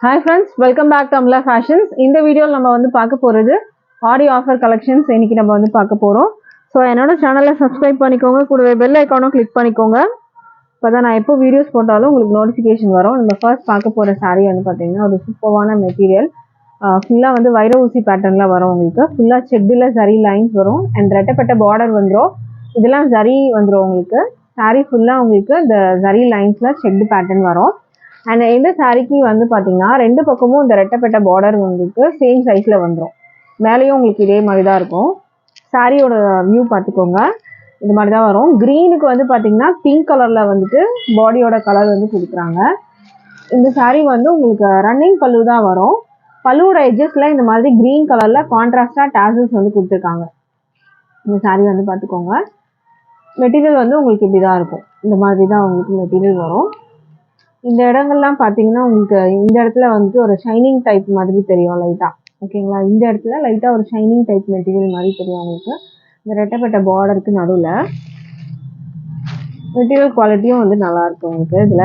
Hi friends, welcome back to Amla Fashions. இந்த வீடியோல நம்ம வந்து பார்க்க போறது ஆடி ஆஃபர் கலெக்ஷன்ஸ் இன்னைக்கு நம்ம வந்து பார்க்க போறோம். சோ என்னோட சேனலை சப்ஸ்கிரைப் பண்ணிக்கோங்க, கூடவே பெல் ஐகானும் கிளிக் பண்ணிக்கோங்க. அப்பதான் நான் எப்போ வீடியோஸ் போட்டாலும் உங்களுக்கு நோட்டிஃபிகேஷன் வரும். நம்ம ஃபர்ஸ்ட் பார்க்க போற saree வந்து பாத்தீங்கன்னா ஒரு சூப்பரான மெட்டீரியல். ஃபுல்லா வந்து வைர ஊசி பேட்டர்ன்ல வரும் உங்களுக்கு. ஃபுல்லா செக்டுல ஜரி லைன்ஸ் வரும் அண்ட் ரெட்டப்பட்ட பார்டர் வந்துரும். இதெல்லாம் ஜரி வந்துரும் உங்களுக்கு. saree ஃபுல்லா உங்களுக்கு இந்த ஜரி லைன்ஸ்ல செக்டு பேட்டர்ன் வரும். அண்ட் இந்த சாரிக்கு வந்து பார்த்தீங்கன்னா ரெண்டு பக்கமும் இந்த ரெட்டப்பட்ட பார்டர் உங்களுக்கு சேம் சைஸில் வந்துடும். மேலேயும் உங்களுக்கு இதே மாதிரி தான் இருக்கும். சாரியோட வியூ பார்த்துக்கோங்க, இது மாதிரி தான் வரும். க்ரீனுக்கு வந்து பார்த்தீங்கன்னா பிங்க் கலரில் வந்துட்டு பாடியோட கலர் வந்து கொடுக்குறாங்க. இந்த சாரீ வந்து உங்களுக்கு ரன்னிங் பல்லு தான் வரும். பல்லுவோட எட்ஜஸில் இந்த மாதிரி க்ரீன் கலரில் கான்ட்ராஸ்டாக டாசல்ஸ் வந்து கொடுத்துருக்காங்க. இந்த சாரீ வந்து பார்த்துக்கோங்க. மெட்டீரியல் வந்து உங்களுக்கு இப்படி தான் இருக்கும். இந்த மாதிரி தான் உங்களுக்கு மெட்டீரியல் வரும். இந்த இடங்கள்லாம் பார்த்தீங்கன்னா உங்களுக்கு இந்த இடத்துல வந்துட்டு ஒரு ஷைனிங் டைப் மாதிரி தெரியும் லைட்டாக. ஓகேங்களா, இந்த இடத்துல லைட்டாக ஒரு ஷைனிங் டைப் மெட்டீரியல் மாதிரி தெரியும் உங்களுக்கு. இந்த ரெட்டப்பட்ட பார்டருக்கு நடுவில் மெட்டீரியல் குவாலிட்டியும் வந்து நல்லா இருக்கும் உங்களுக்கு. இதில்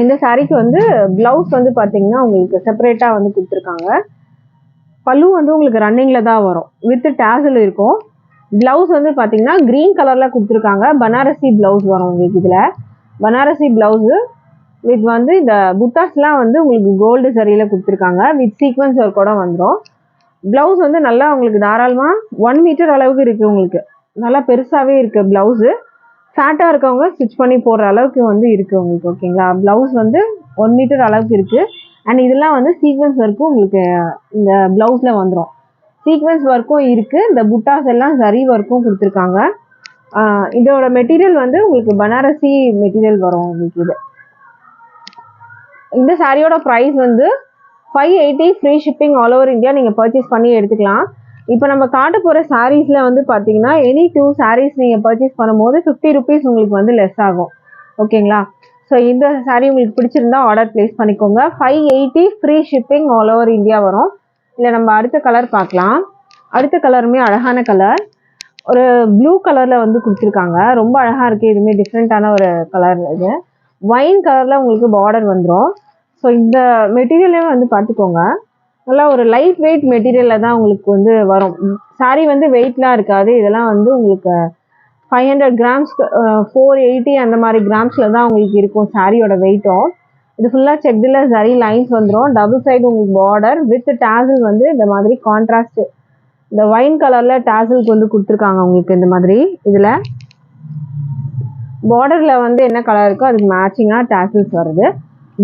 இந்த சாரீக்கு வந்து பிளவுஸ் வந்து பார்த்தீங்கன்னா உங்களுக்கு செப்பரேட்டாக வந்து கொடுத்துருக்காங்க. பல்லு வந்து உங்களுக்கு ரன்னிங்கில் தான் வரும், வித் டேசல் இருக்கும். பிளவுஸ் வந்து பார்த்தீங்கன்னா க்ரீன் கலரில் கொடுத்துருக்காங்க. பனாரசி பிளவுஸ் வரும் உங்களுக்கு. இதில் பனாரசி பிளவுஸு வித் வந்து இந்த புட்டாஸ்லாம் வந்து உங்களுக்கு கோல்டு சரியில் கொடுத்துருக்காங்க. வித் சீக்வன்ஸ் ஒர்க்கோட வந்துடும். ப்ளவுஸ் வந்து நல்லா உங்களுக்கு தாராளமாக 1 மீட்டர் அளவுக்கு இருக்குது உங்களுக்கு. நல்லா பெருசாகவே இருக்குது ப்ளவுஸு. ஃபேட்டாக இருக்கவங்க ஸ்டிச் பண்ணி போடுற அளவுக்கு வந்து இருக்குது உங்களுக்கு. ஓகேங்களா, ப்ளவுஸ் வந்து 1 மீட்டர் அளவுக்கு இருக்குது. அண்ட் இதெல்லாம் வந்து சீக்வன்ஸ் ஒர்க்கும் உங்களுக்கு இந்த ப்ளவுஸில் வந்துடும். சீக்வன்ஸ் ஒர்க்கும் இருக்குது. இந்த புட்டாஸ் எல்லாம் சரி ஒர்க்கும் கொடுத்துருக்காங்க. இதோட மெட்டீரியல் வந்து உங்களுக்கு பனாரசி மெட்டீரியல் வரும் உங்களுக்கு. இது இந்த சாரியோட ப்ரைஸ் வந்து 580 free shipping all over India. நீங்கள் பர்ச்சேஸ் பண்ணி எடுத்துக்கலாம். இப்போ நம்ம காட்ட போகிற சாரீஸில் வந்து பார்த்தீங்கன்னா எனி 2 சாரீஸ் நீங்கள் பர்ச்சேஸ் பண்ணும்போது 50 ருபீஸ் உங்களுக்கு வந்து லெஸ் ஆகும். ஓகேங்களா, ஸோ இந்த சாரீ உங்களுக்கு பிடிச்சிருந்தா ஆர்டர் ப்ளேஸ் பண்ணிக்கோங்க. 580 free shipping all over India வரும். இல்லை நம்ம அடுத்த கலர் பார்க்கலாம். அடுத்த கலருமே அழகான கலர், ஒரு ப்ளூ கலரில் வந்து கொடுத்துருக்காங்க. ரொம்ப அழகாக இருக்குது. இதுவுமே டிஃப்ரெண்ட்டான ஒரு கலர். இது ஒயின் கலரில் உங்களுக்கு பார்டர் வந்துடும். ஸோ இந்த மெட்டீரியலே வந்து பார்த்துக்கோங்க, நல்லா ஒரு லைட் வெயிட் மெட்டீரியலில் தான் உங்களுக்கு வந்து வரும். சாரீ வந்து வெயிட்லாம் இருக்காது. இதெல்லாம் வந்து உங்களுக்கு 500 கிராம்ஸ் 480 அந்த மாதிரி கிராம்ஸில் தான் உங்களுக்கு இருக்கும் சாரியோட வெயிட்டும். இது ஃபுல்லாக செக்டில் சரி லைன்ஸ் வந்துடும். டபுள் சைடு உங்களுக்கு பார்டர் வித் டாசல் வந்து இந்த மாதிரி கான்ட்ராஸ்ட் இந்த ஒயின் கலரில் டாசலுக்கு வந்து கொடுத்துருக்காங்க உங்களுக்கு. இந்த மாதிரி இதில் பார்டரில் வந்து என்ன கலர் இருக்கோ அதுக்கு மேட்சிங்காக டாசல்ஸ் வருது.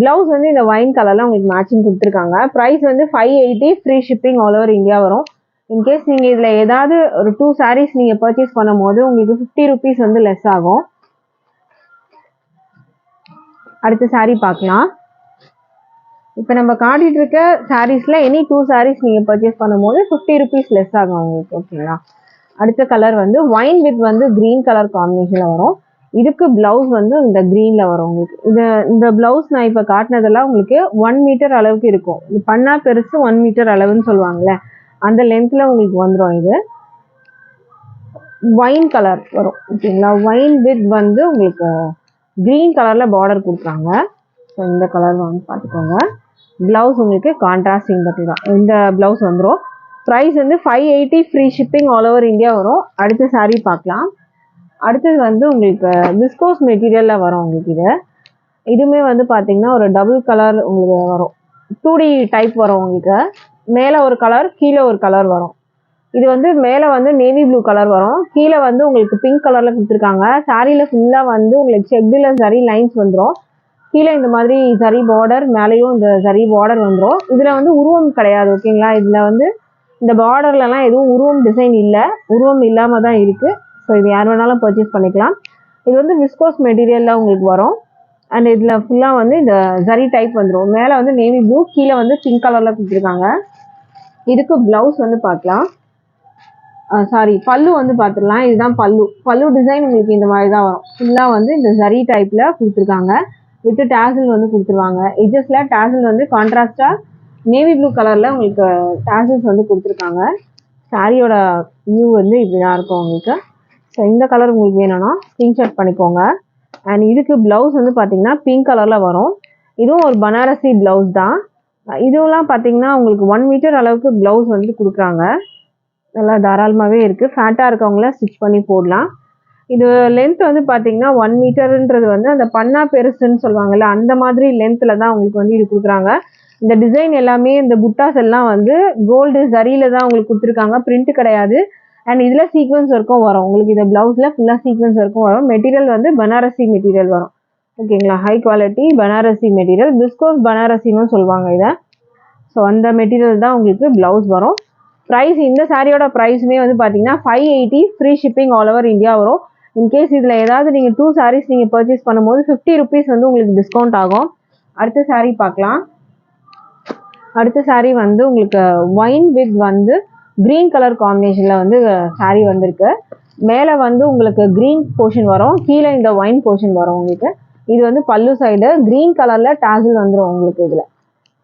ப்ளவுஸ் வந்து இந்த ஒயின் கலரில் உங்களுக்கு மேட்சிங் கொடுத்துருக்காங்க. ப்ரைஸ் வந்து 580 free shipping all over India வரும். இன்கேஸ் நீங்கள் இதில் ஏதாவது ஒரு 2 சாரீஸ் நீங்கள் பர்ச்சேஸ் பண்ணும் போது உங்களுக்கு 50 ருபீஸ் வந்து லெஸ் ஆகும். அடுத்த சாரீ பார்க்கலாம். இப்போ நம்ம காட்டிகிட்டு இருக்க சாரீஸில் எனி 2 சாரீஸ் நீங்கள் பர்ச்சேஸ் பண்ணும்போது 50 ருபீஸ் லெஸ் ஆகும் உங்களுக்கு. ஓகேங்களா, அடுத்த கலர் வந்து ஒயின் வித் வந்து க்ரீன் கலர் காம்பினேஷனில் வரும். இதுக்கு பிளவுஸ் வந்து இந்த க்ரீனில் வரும் உங்களுக்கு. இந்த பிளவுஸ் நான் இப்போ காட்டினதெல்லாம் உங்களுக்கு 1 மீட்டர் அளவுக்கு இருக்கும். இது பண்ணா பெருசு 1 மீட்டர் அளவுன்னு சொல்லுவாங்கள்ல, அந்த லென்த்தில் உங்களுக்கு வந்துடும். இது ஒயின் கலர் வரும். ஓகேங்களா, ஒயின் வித் வந்து உங்களுக்கு க்ரீன் கலரில் பார்டர் கொடுக்குறாங்க. ஸோ இந்த கலர் வந்து பார்த்துக்கோங்க. ப்ளவுஸ் உங்களுக்கு கான்ட்ராஸ்ட் இந்த ப்ளவுஸ் வந்துடும். ப்ரைஸ் வந்து 580 free shipping all over India வரும். அடுத்த சாரீ பார்க்கலாம். அடுத்தது வந்து உங்களுக்கு விஸ்கோஸ் மெட்டீரியலில் வரும் உங்களுக்கு. இதுவுமே வந்து பார்த்தீங்கன்னா ஒரு டபுள் கலர் உங்களுக்கு வரும். 2D டைப் வரும் உங்களுக்கு. மேலே ஒரு கலர், கீழே ஒரு கலர் வரும். இது வந்து மேலே வந்து நேவி ப்ளூ கலர் வரும், கீழே வந்து உங்களுக்கு பிங்க் கலரில் கொடுத்துருக்காங்க. சாரியில் ஃபுல்லாக வந்து உங்களுக்கு செக்டில் சரி லைன்ஸ் வந்துடும். கீழே இந்த மாதிரி சரி பார்டர், மேலேயும் இந்த சரி பார்டர் வந்துடும். இதில் வந்து உருவம் கிடையாது. ஓகேங்களா, இதில் வந்து இந்த பார்டர்லலாம் எதுவும் உருவம் டிசைன் இல்லை, உருவம் இல்லாமல் தான் இருக்குது. ஸோ இது யார் வேணாலும் பர்ச்சேஸ் பண்ணிக்கலாம். இது வந்து விஸ்கோஸ் மெட்டீரியலில் உங்களுக்கு வரும். அண்ட் இதில் ஃபுல்லாக வந்து இந்த ஜரி டைப் வந்துடும். மேலே வந்து நேவி ப்ளூ, கீழே வந்து பிங்க் கலரில் கொடுத்துருக்காங்க. இதுக்கு ப்ளவுஸ் வந்து பார்க்கலாம். சாரி, பல்லு வந்து பார்த்துடலாம். இதுதான் பல்லு. பல்லு டிசைன் உங்களுக்கு இந்த மாதிரி தான் வரும். ஃபுல்லாக வந்து இந்த ஜரி டைப்பில் கொடுத்துருக்காங்க. வித் டாசல் வந்து கொடுத்துருவாங்க. எட்ஜஸில் டாசல் வந்து கான்ட்ராஸ்டாக நேவி ப்ளூ கலரில் உங்களுக்கு டாசல்ஸ் வந்து கொடுத்துருக்காங்க. சாரியோட வியூ வந்து இப்படி தான் இருக்கும் உங்களுக்கு. ஸோ இந்த கலர் உங்களுக்கு வேணும்னா ஸ்க்ரீன்ஷாட் பண்ணிக்கோங்க. அண்ட் இதுக்கு ப்ளவுஸ் வந்து பார்த்தீங்கன்னா பிங்க் கலரில் வரும். இதுவும் ஒரு பனாரசி பிளவுஸ் தான். இதுவெல்லாம் பார்த்தீங்கன்னா உங்களுக்கு 1 மீட்டர் அளவுக்கு பிளவுஸ் வந்து கொடுக்குறாங்க. நல்லா தாராளமாகவே இருக்குது. ஃபேட்டாக இருக்கவங்களாம் ஸ்டிச் பண்ணி போடலாம். இது லென்த் வந்து பார்த்தீங்கன்னா 1 மீட்டருன்றது வந்து அந்த பன்னா பெருசுன்னு சொல்லுவாங்கல்ல, அந்த மாதிரி லென்த்தில் தான் உங்களுக்கு வந்து இது கொடுக்குறாங்க. இந்த டிசைன் எல்லாமே இந்த புட்டாஸ் எல்லாம் வந்து கோல்டு ஜரியில தான் உங்களுக்கு கொடுத்துருக்காங்க, பிரிண்ட் கிடையாது. அண்ட் இதில் சீக்வன்ஸ் ஒர்க்கும் வரும் உங்களுக்கு. இந்த பிளவுஸில் ஃபுல்லாக சீக்வன்ஸ் ஒர்க்கும் வரும். மெட்டீரியல் வந்து பனாரசி மெட்டீரியல் வரும். ஓகேங்களா, high quality Banarasi material, viscose பனாரசின்னு சொல்லுவாங்க இதை. ஸோ அந்த மெட்டீரியல் தான் உங்களுக்கு பிளவுஸ் வரும். ப்ரைஸ் இந்த சாரியோட ப்ரைஸுமே வந்து பார்த்தீங்கன்னா 580, free shipping all over India வரும். இன்கேஸ் இதில் ஏதாவது நீங்கள் 2 சாரீஸ் நீங்கள் பர்ச்சேஸ் பண்ணும்போது 50 ருபீஸ் வந்து உங்களுக்கு டிஸ்கவுண்ட் ஆகும். அடுத்த சாரீ பார்க்கலாம். அடுத்த சாரீ வந்து உங்களுக்கு ஒயின் வித் வந்து க்ரீன் கலர் காம்பினேஷனில் வந்து சாரீ வந்திருக்கு. மேலே வந்து உங்களுக்கு க்ரீன் போர்ஷன் வரும், கீழே இந்த ஒயின் போர்ஷன் வரும் உங்களுக்கு. இது வந்து பல்லு சைடு க்ரீன் கலரில் டேசில் வந்துடும் உங்களுக்கு. இதில்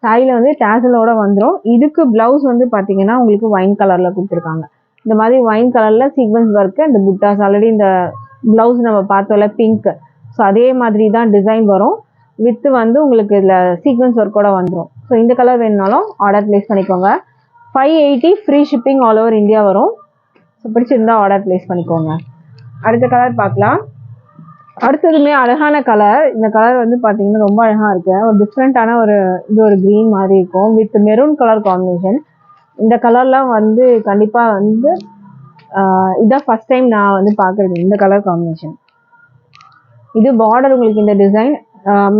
சாரியில் வந்து டேசலோட வந்துடும். இதுக்கு பிளவுஸ் வந்து பார்த்தீங்கன்னா உங்களுக்கு ஒயின் கலரில் கொடுத்துருக்காங்க. இந்த மாதிரி ஒயின் கலரில் சீக்வன்ஸ் ஒர்க்கு, இந்த புட்டாஸ் ஆல்ரெடி இந்த பிளவுஸ் நம்ம பார்த்தோம்ல பிங்க், ஸோ அதே மாதிரி தான் டிசைன் வரும். வித்து வந்து உங்களுக்கு இதில் சீக்வன்ஸ் ஒர்க்கோட வந்துடும். ஸோ இந்த கலர் வேணுனாலும் ஆர்டர் ப்ளேஸ் பண்ணிக்கோங்க. 580, free shipping all over India வரும். ஸோ பிடிச்சிருந்தா ஆர்டர் ப்ளேஸ் பண்ணிக்கோங்க. அடுத்த கலர் பார்க்கலாம். அடுத்ததுமே அழகான கலர். இந்த கலர் வந்து பார்த்தீங்கன்னா ரொம்ப அழகாக இருக்கு. ஒரு டிஃப்ரெண்ட்டான இது ஒரு க்ரீன் மாதிரி இருக்கும் வித் மெரூன் கலர் காம்பினேஷன். இந்த கலர்லாம் வந்து கண்டிப்பாக வந்து இதான் ஃபர்ஸ்ட் டைம் நான் வந்து பார்க்குறது இந்த கலர் காம்பினேஷன். இது பார்டர் உங்களுக்கு இந்த டிசைன்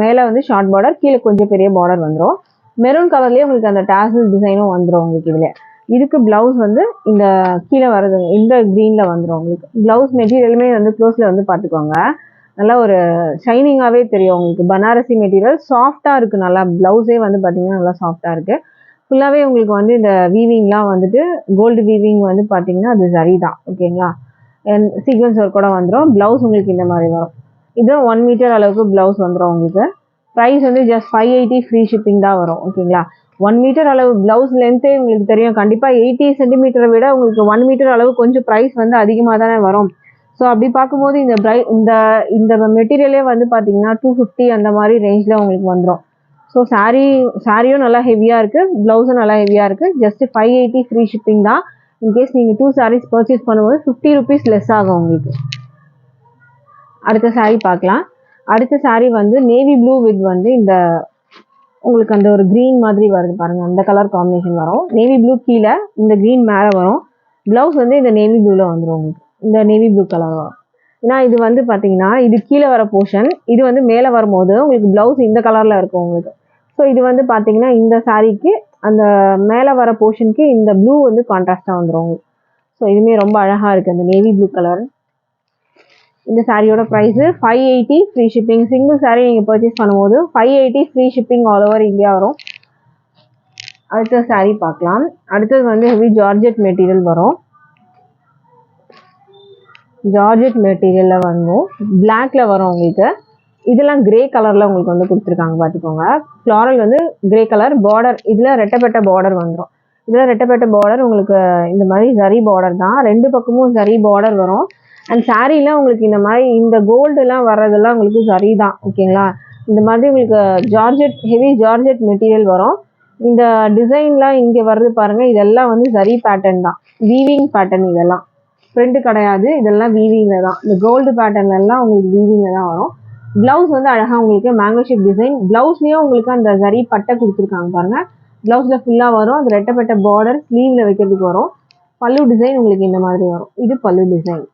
மேலே வந்து ஷார்ட் பார்டர், கீழே கொஞ்சம் பெரிய பார்டர் வந்துடும். மெரூன் கலர்லேயே உங்களுக்கு அந்த டாசல் டிசைனும் வந்துடும் உங்களுக்கு இதில். இதுக்கு பிளவுஸ் வந்து இந்த கீழே வர்றது இந்த க்ரீனில் வந்துடும் உங்களுக்கு. பிளவுஸ் மெட்டீரியலுமே வந்து க்ளோஸில் வந்து பார்த்துக்கோங்க. நல்லா ஒரு ஷைனிங்காகவே தெரியும் உங்களுக்கு. பனாரசி மெட்டீரியல் சாஃப்டாக இருக்குது. நல்லா ப்ளவுஸே வந்து பார்த்தீங்கன்னா நல்லா சாஃப்டாக இருக்குது. ஃபுல்லாகவே உங்களுக்கு வந்து இந்த வீவிங்லாம் வந்துட்டு கோல்டு வீவிங் வந்து பார்த்தீங்கன்னா அது சரி தான். ஓகேங்களா, சீக்வன்ஸ் ஒர்க் கூட வந்துடும். ப்ளவுஸ் உங்களுக்கு இந்த மாதிரி வரும். இதுவும் 1 மீட்டர் அளவுக்கு ப்ளவுஸ் வந்துடும் உங்களுக்கு. ப்ரைஸ் வந்து ஜஸ்ட் 580, ஃப்ரீ ஷிப்பிங் தான் வரும். ஓகேங்களா, 1 மீட்டர் அளவு ப்ளவுஸ் லென்த்தே உங்களுக்கு தெரியும். கண்டிப்பாக 80 சென்டிமீட்டரை விட உங்களுக்கு 1 மீட்டர் அளவு கொஞ்சம் ப்ரைஸ் வந்து அதிகமாக தானே வரும். ஸோ அப்படி பார்க்கும்போது இந்த இந்த மெட்டீரியலே வந்து பார்த்தீங்கன்னா 250 அந்த மாதிரி ரேஞ்சில் உங்களுக்கு வந்துடும். ஸோ சாரியும் நல்லா ஹெவியாக இருக்குது, ப்ளவுஸும் நல்லா ஹெவியாக இருக்குது. ஜஸ்ட் 580, ஃப்ரீ ஷிப்பிங் தான். இன்கேஸ் நீங்கள் 2 சாரீஸ் பர்ச்சேஸ் பண்ணும்போது 50 ருபீஸ் லெஸ் ஆகும் உங்களுக்கு. அடுத்த சாரீ பார்க்கலாம். அடுத்த சாரீ வந்து நேவி ப்ளூ வித் வந்து இந்த உங்களுக்கு அந்த ஒரு க்ரீன் மாதிரி வருது பாருங்கள், அந்த கலர் காம்பினேஷன் வரும். நேவி ப்ளூ கீழே, இந்த க்ரீன் மேலே வரும். ப்ளவுஸ் வந்து இந்த நேவி ப்ளூவில் வந்துடும் உங்களுக்கு. இந்த நேவி ப்ளூ கலர் வரும். ஏன்னா இது வந்து பார்த்தீங்கன்னா இது கீழே வர போர்ஷன், இது வந்து மேலே வரும்போது உங்களுக்கு ப்ளவுஸ் இந்த கலரில் இருக்கும் உங்களுக்கு. ஸோ இது வந்து பார்த்தீங்கன்னா இந்த சாரீக்கு அந்த மேலே வர போர்ஷனுக்கு இந்த ப்ளூ வந்து கான்ட்ராஸ்டாக வந்துடும் உங்களுக்கு. ஸோ இதுவுமே ரொம்ப அழகாக இருக்குது அந்த நேவி ப்ளூ கலர். இந்த சாரியோட price 580, free shipping. Single sari நீங்கள் பர்ச்சேஸ் பண்ணும்போது 580, free shipping all over India வரும். அடுத்த சாரீ பார்க்கலாம். அடுத்தது வந்து ஹெவி ஜார்ஜெட் மெட்டீரியல் வரும். ஜார்ஜெட் மெட்டீரியலில் வரும், பிளாக்ல வரும் உங்களுக்கு. இதெல்லாம் கிரே கலரில் உங்களுக்கு வந்து கொடுத்துருக்காங்க பார்த்துக்கோங்க. ஃப்ளாரல் வந்து கிரே கலர் பார்டர், இதில் ரெட்டப்பட்ட பார்டர் வந்துடும். இதில் ரெட்டப்பட்ட பார்டர் உங்களுக்கு இந்த மாதிரி ஜரி பார்டர் தான், 2 பக்கமும் ஜரி பார்டர் வரும். அண்ட் சாரீலாம் உங்களுக்கு இந்த மாதிரி இந்த கோல்டுலாம் வர்றதெல்லாம் உங்களுக்கு ஜரி தான். ஓகேங்களா, இந்த மாதிரி உங்களுக்கு ஜார்ஜெட் ஹெவி ஜார்ஜெட் மெட்டீரியல் வரும். இந்த டிசைன்லாம் இங்கே வருது பாருங்கள், இதெல்லாம் வந்து ஜரி பேட்டர்ன் தான், வீவிங் பேட்டர்ன். இதெல்லாம் பிரிண்ட் கிடையாது, இதெல்லாம் வீவிங்கில் தான். இந்த கோல்டு பேட்டர்ன்லாம் உங்களுக்கு வீவிங்கில் தான் வரும். ப்ளவுஸ் வந்து அழகாக உங்களுக்கு மேங்கோ ஷேப் டிசைன். ப்ளவுஸ்லேயும் உங்களுக்கு அந்த ஜரி பட்டை கொடுத்துருக்காங்க பாருங்கள். ப்ளவுஸில் ஃபுல்லாக வரும், அது ரெட்டப்பட்ட பார்டர் ஸ்லீவில் வைக்கிறதுக்கு வரும். பல்லு டிசைன் உங்களுக்கு இந்த மாதிரி வரும். இது பல்லு டிசைன்.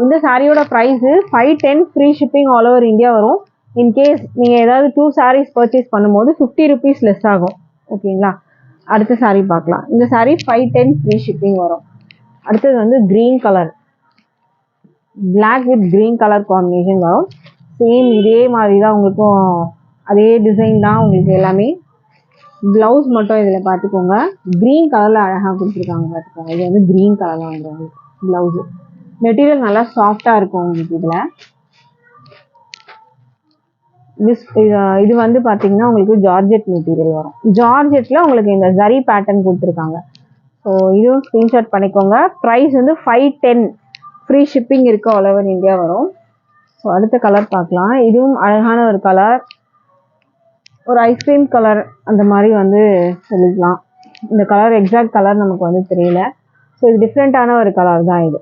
இந்த சாரியோட price 510, free shipping all over India வரும். இன்கேஸ் நீங்கள் ஏதாவது 2 சாரீஸ் பர்ச்சேஸ் பண்ணும்போது 50 ருபீஸ் லெஸ் ஆகும். ஓகேங்களா, அடுத்த சாரீ பார்க்கலாம். இந்த சாரீ 510, ஃப்ரீ ஷிப்பிங் வரும். அடுத்தது வந்து green colour, black with green colour combination வரும். சேம் இதே மாதிரி தான் உங்களுக்கும், அதே டிசைன் தான் உங்களுக்கு எல்லாமே. ப்ளவுஸ் மட்டும் இதில் பார்த்துக்கோங்க, க்ரீன் கலரில் அழகாக கொடுத்துருக்காங்க பார்த்துக்கோங்க. இது வந்து க்ரீன் கலரில் வந்துடும் ப்ளவுஸு. மெட்டீரியல் நல்லா சாஃப்டாக இருக்கும் உங்களுக்கு. இதில் இது வந்து பார்த்தீங்கன்னா உங்களுக்கு ஜார்ஜெட் மெட்டீரியல் வரும். ஜார்ஜெட்டில் உங்களுக்கு இந்த ஜரி பேட்டர்ன் கொடுத்துருக்காங்க. ஸோ இதுவும் ஸ்க்ரீன்ஷாட் பண்ணிக்கோங்க. ப்ரைஸ் வந்து 510, ஃப்ரீ ஷிப்பிங் இருக்குது, ஆல் ஓவர் இந்தியா வரும். ஸோ அடுத்த கலர் பார்க்கலாம். இதுவும் அழகான ஒரு கலர். ஒரு ஐஸ்கிரீம் கலர் அந்த மாதிரி வந்து சொல்லிக்கலாம். இந்த கலர் எக்ஸாக்ட் கலர் நமக்கு வந்து தெரியல. ஸோ இது டிஃப்ரெண்ட்டான ஒரு கலர் தான் இது.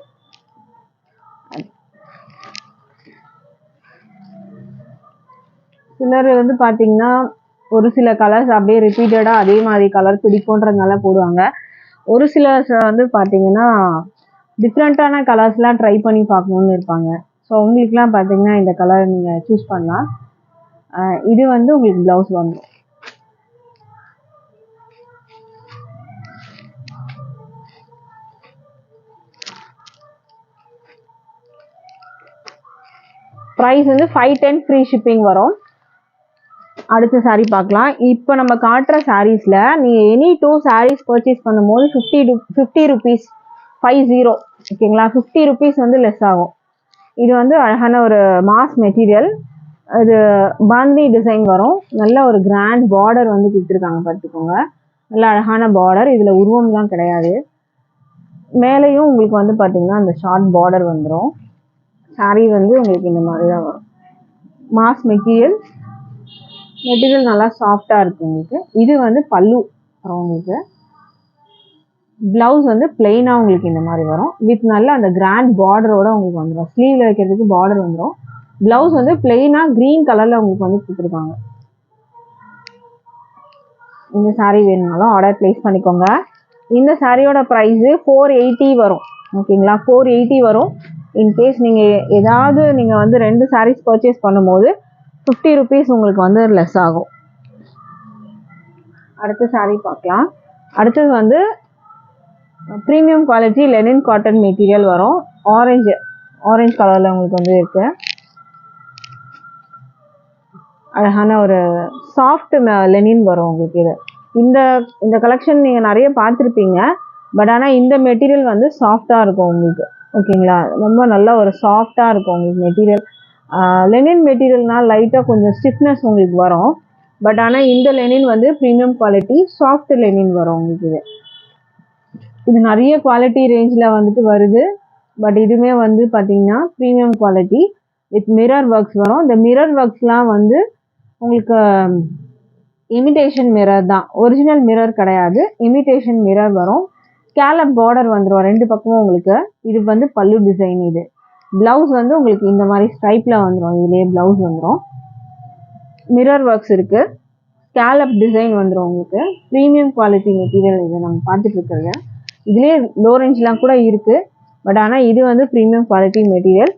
சிலர் வந்து பார்த்தீங்கன்னா ஒரு சில கலர்ஸ் அப்படியே ரிப்பீட்டடாக அதே மாதிரி கலர் பிடிக்குன்றதுனால போடுவாங்க. ஒரு சிலர் வந்து பார்த்தீங்கன்னா டிஃப்ரெண்ட்டான கலர்ஸ்லாம் ட்ரை பண்ணி பார்க்கணுன்னு இருப்பாங்க. ஸோ உங்களுக்குலாம் பார்த்தீங்கன்னா இந்த கலர் நீங்கள் சூஸ் பண்ணலாம். இது வந்து உங்களுக்கு ப்ளவுஸ் வந்துடும். ப்ரைஸ் வந்து 510 ஃப்ரீ ஷிப்பிங் வரும். அடுத்த சாரீ பார்க்கலாம். இப்போ நம்ம காட்டுற சாரீஸில் நீங்கள் எனி 2 சாரீஸ் பர்ச்சேஸ் பண்ணும்போது 50 ருபீஸ் 50 ஓகேங்களா, 50 ருபீஸ் வந்து லெஸ் ஆகும். இது வந்து அழகான ஒரு மாஸ் மெட்டீரியல். இது பாந்தி டிசைன் வரும். நல்ல ஒரு கிராண்ட் பார்டர் வந்து கொடுத்துருக்காங்க பார்த்துக்கோங்க. நல்ல அழகான பார்டர். இதில் உருவம்லாம் கிடையாது. மேலேயும் உங்களுக்கு வந்து பார்த்தீங்கன்னா அந்த ஷார்ட் பார்டர் வந்துடும். சாரீ வந்து உங்களுக்கு இந்த மாதிரி தான் வரும். மாஸ் மெட்டீரியல் நல்லா சாஃப்டாக இருக்குது உங்களுக்கு. இது வந்து பல்லு வரும் உங்களுக்கு. ப்ளவுஸ் வந்து பிளெயினாக உங்களுக்கு இந்த மாதிரி வரும். வித் நல்ல அந்த கிராண்ட் பார்டரோட உங்களுக்கு வந்துடும். ஸ்லீவில் வைக்கிறதுக்கு பார்டர் வந்துடும். ப்ளவுஸ் வந்து பிளெயினாக க்ரீன் கலரில் உங்களுக்கு வந்து கொடுத்துருக்காங்க. இந்த சாரீ வேணும்னாலும் ஆர்டர் ப்ளேஸ் பண்ணிக்கோங்க. இந்த சாரியோட ப்ரைஸு 480 வரும். ஓகேங்களா, 480 வரும். இன்கேஸ் நீங்கள் வந்து 2 சாரீஸ் பர்ச்சேஸ் பண்ணும்போது 50 ருபீஸ் உங்களுக்கு வந்து லெஸ் ஆகும். அடுத்த சாரீ பார்க்கலாம். அடுத்தது வந்து premium quality Lenin cotton material வரும். ஆரஞ்சு கலரில் உங்களுக்கு வந்து இருக்கு. அழகான ஒரு சாஃப்ட் லெனின் வரும் உங்களுக்கு. இது இந்த கலெக்ஷன் நீங்கள் நிறைய பார்த்துருப்பீங்க. பட் ஆனால் இந்த மெட்டீரியல் வந்து சாஃப்டாக இருக்கும் உங்களுக்கு. ஓகேங்களா, ரொம்ப நல்ல ஒரு சாஃப்டாக இருக்கும் உங்களுக்கு மெட்டீரியல். லெனின் மெட்டீரியல்னால் லைட்டாக கொஞ்சம் ஸ்டிஃப்னஸ் உங்களுக்கு வரும். பட் ஆனால் இந்த லெனின் வந்து ப்ரீமியம் குவாலிட்டி சாஃப்ட் லெனின் வரும் உங்களுக்கு. இது நிறைய குவாலிட்டி ரேஞ்சில் வந்துட்டு வருது. பட் இதுவுமே வந்து பார்த்தீங்கன்னா premium quality with mirror works வரும். இந்த மிரர் ஒர்க்ஸ்லாம் வந்து உங்களுக்கு இமிடேஷன் மிரர் தான், ஒரிஜினல் மிரர் கிடையாது. இமிடேஷன் மிரர் வரும். ஸ்கேலப் பார்டர் வந்துடும் 2 பக்கமும் உங்களுக்கு. இது வந்து பல்லு டிசைன். இது ப்ளவுஸ் வந்து உங்களுக்கு இந்த மாதிரி ஸ்ட்ரைப்பில் வந்துடும். இதுலேயே ப்ளவுஸ் வந்துடும். மிரர் ஒர்க்ஸ் இருக்குது. ஸ்கேலப் டிசைன் வந்துடும் உங்களுக்கு. ப்ரீமியம் குவாலிட்டி மெட்டீரியல் இது நம்ம பார்த்துட்டு இருக்கிறது. இதுலேயே லோ ரேஞ்ச்லாம் கூட இருக்குது. பட் ஆனால் இது வந்து ப்ரீமியம் குவாலிட்டி மெட்டீரியல்.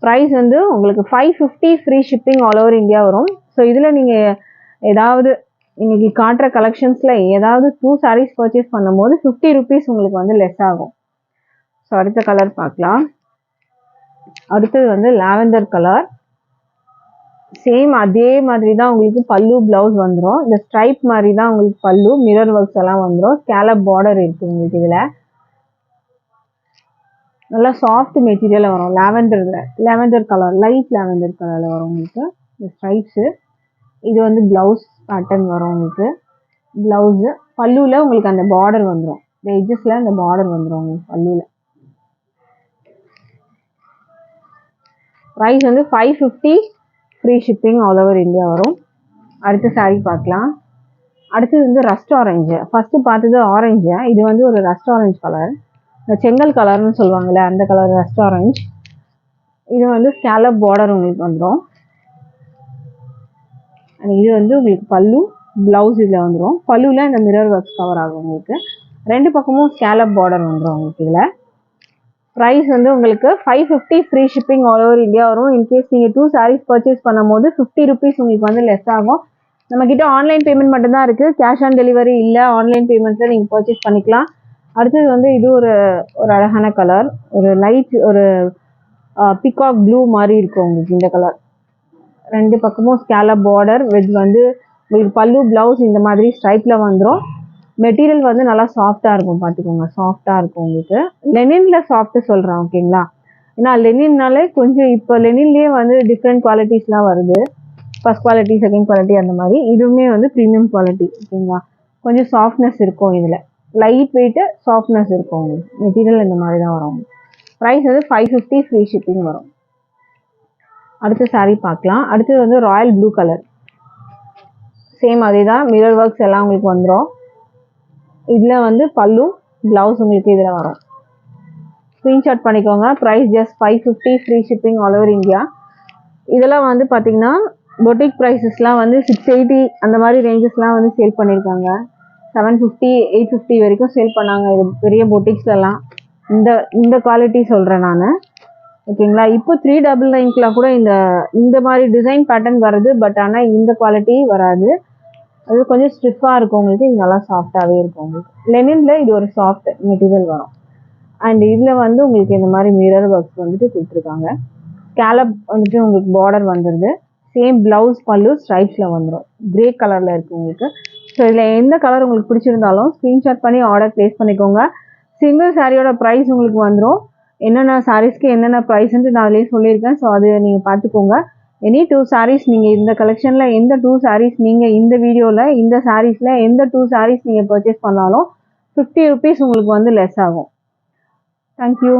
ப்ரைஸ் வந்து உங்களுக்கு 550 free shipping all over India வரும். ஸோ இதில் நீங்கள் ஏதாவது இன்னைக்கு காட்டுற கலெக்ஷன்ஸில் ஏதாவது 2 சாரீஸ் பர்ச்சேஸ் பண்ணும்போது 50 ருபீஸ் உங்களுக்கு வந்து லெஸ் ஆகும். ஸோ அடுத்த கலர் பார்க்கலாம். அடுத்தது வந்து லாவெண்டர் கலர். சேம் அதே மாதிரி தான் உங்களுக்கு பல்லு ப்ளவுஸ் வந்துடும். இந்த ஸ்ட்ரைப் மாதிரி தான் உங்களுக்கு பல்லு. மிரர் ஒர்க்ஸ் எல்லாம் வந்துடும். ஸ்கேலப் பார்டர் இருக்குது உங்களுக்கு. இதில் நல்லா சாஃப்ட் மெட்டீரியலில் வரும். லாவெண்டர் கலர், லைட் லாவெண்டர் கலரில் வரும் உங்களுக்கு இந்த ஸ்ட்ரைப்ஸு. இது வந்து ப்ளவுஸ் பேட்டர்ன் வரும் உங்களுக்கு. ப்ளவுஸு பல்லுவில் உங்களுக்கு அந்த பார்டர் வந்துடும். இந்த எட்ஜஸில் அந்த பார்டர் வந்துடும் உங்களுக்கு பல்லுவில். ப்ரைஸ் வந்து 550 free shipping all over India வரும். அடுத்த சாரீ பார்க்கலாம். அடுத்தது வந்து ரஸ்ட் ஆரஞ்சு. ஃபஸ்ட்டு பார்த்தது ஆரஞ்சு. இது வந்து ஒரு ரஸ்ட் ஆரஞ்சு கலர். இந்த செங்கல் கலர்னு சொல்லுவாங்கள்ல அந்த கலர் ரஸ்ட் ஆரஞ்சு. இது வந்து ஸ்கேலப் பார்டர் உங்களுக்கு வந்துடும். இது வந்து உங்களுக்கு பல்லு, ப்ளவுஸ் இதில் வந்துடும். பல்லுவில் இந்த மிரர் ஒர்க்ஸ் கவர் ஆகும் உங்களுக்கு. 2 பக்கமும் ஸ்கேலப் பார்டர் வந்துடும் உங்களுக்கு. இதில் ப்ரைஸ் வந்து உங்களுக்கு 550 free shipping all over India வரும். இன்கேஸ் நீங்கள் 2 சாரீஸ் பர்ச்சேஸ் பண்ணும்போது 50 ருபீஸ் உங்களுக்கு வந்து லெஸ் ஆகும். நம்மக்கிட்ட ஆன்லைன் பேமெண்ட் மட்டும்தான் இருக்குது. கேஷ் ஆன் டெலிவரி இல்லை. ஆன்லைன் பேமெண்ட்டில் நீங்கள் பர்ச்சேஸ் பண்ணிக்கலாம். அடுத்தது வந்து இது ஒரு அழகான கலர். ஒரு லைட் ஒரு பிகாக் ப்ளூ மாதிரி இருக்கும் உங்களுக்கு இந்த கலர். 2 பக்கமும் ஸ்கேலப் பார்டர் வித் வந்து உங்களுக்கு பல்லு ப்ளவுஸ் இந்த மாதிரி ஸ்ட்ரைப்பில் வந்துடும். மெட்டீரியல் வந்து நல்லா சாஃப்டாக இருக்கும் பார்த்துக்கோங்க. சாஃப்டாக இருக்கும் உங்களுக்கு. லெனினில் சாஃப்ட்டு சொல்கிறேன் ஓகேங்களா. ஏன்னா லெனின்னாலே கொஞ்சம் இப்போ லெனின்லேயே வந்து டிஃப்ரெண்ட் குவாலிட்டிஸ்லாம் வருது. ஃபஸ்ட் குவாலிட்டி, செகண்ட் குவாலிட்டி அந்த மாதிரி. இதுவுமே வந்து ப்ரீமியம் குவாலிட்டி ஓகேங்களா. கொஞ்சம் சாஃப்ட்னஸ் இருக்கும். இதில் லைட் வெயிட்டு சாஃப்ட்னஸ் இருக்கும் உங்களுக்கு. மெட்டீரியல் இந்த மாதிரி தான் வரும். ப்ரைஸ் வந்து 550 ஃப்ரீ ஷிப்பிங் வரும். அடுத்த சாரீ பார்க்கலாம். அடுத்தது வந்து ராயல் ப்ளூ கலர். சேம் அதே தான், மிரர் ஒர்க்ஸ் எல்லாம் உங்களுக்கு வந்துடும். இதில் வந்து பல்லு, ப்ளவுஸ் உங்களுக்கு இதில் வரும். ஸ்க்ரீன்ஷாட் பண்ணிக்கோங்க. Price just 550, free shipping all over India. இதெல்லாம் வந்து பார்த்தீங்கன்னா பொட்டிக் ப்ரைஸஸ்லாம் வந்து 680 அந்த மாதிரி ரேஞ்சஸ்லாம் வந்து சேல் பண்ணியிருக்காங்க. 750, 850 வரைக்கும் சேல் பண்ணாங்க இது பெரிய பொட்டிக்ஸ்லாம். இந்த குவாலிட்டி சொல்கிறேன் நான், ஓகேங்களா. இப்போ 399 கூட இந்த மாதிரி டிசைன் பேட்டர்ன் வருது. பட் ஆனால் இந்த குவாலிட்டி வராது, அது கொஞ்சம் ஸ்டிஃபாக இருக்கும் உங்களுக்கு. இது நல்லா சாஃப்டாகவே இருக்கும் உங்களுக்கு. லெனினில் இது ஒரு சாஃப்ட் மெட்டீரியல் வரும். அண்ட் இதில் வந்து உங்களுக்கு இந்த மாதிரி மிரர் ஒர்க்ஸ் வந்துட்டு கொடுத்துருக்காங்க. ஸ்கேலப் வந்துட்டு உங்களுக்கு பார்டர் வந்துடுது. சேம் ப்ளவுஸ் பல்லு ஸ்ட்ரைப்ஸில் வந்துடும். கிரே கலரில் இருக்குது உங்களுக்கு. ஸோ இதில் எந்த கலர் உங்களுக்கு பிடிச்சிருந்தாலும் ஸ்க்ரீன்ஷாட் பண்ணி ஆர்டர் ப்ளேஸ் பண்ணிக்கோங்க. சிங்கிள் சாரியோட ப்ரைஸ் உங்களுக்கு வந்துடும். என்னென்ன சாரீஸ்க்கு என்னென்ன ப்ரைஸ்ன்ட்டு நான் அதிலே சொல்லியிருக்கேன். ஸோ அது நீங்கள் பார்த்துக்கோங்க. எனி 2 சாரீஸ் நீங்கள் இந்த கலெக்ஷனில் எந்த 2 சாரீஸ் நீங்கள் இந்த வீடியோவில் இந்த சாரீஸில் எந்த 2 சாரீஸ் நீங்கள் பர்ச்சேஸ் பண்ணாலும் 50 rupees உங்களுக்கு வந்து லெஸ் ஆகும். தேங்க்யூ.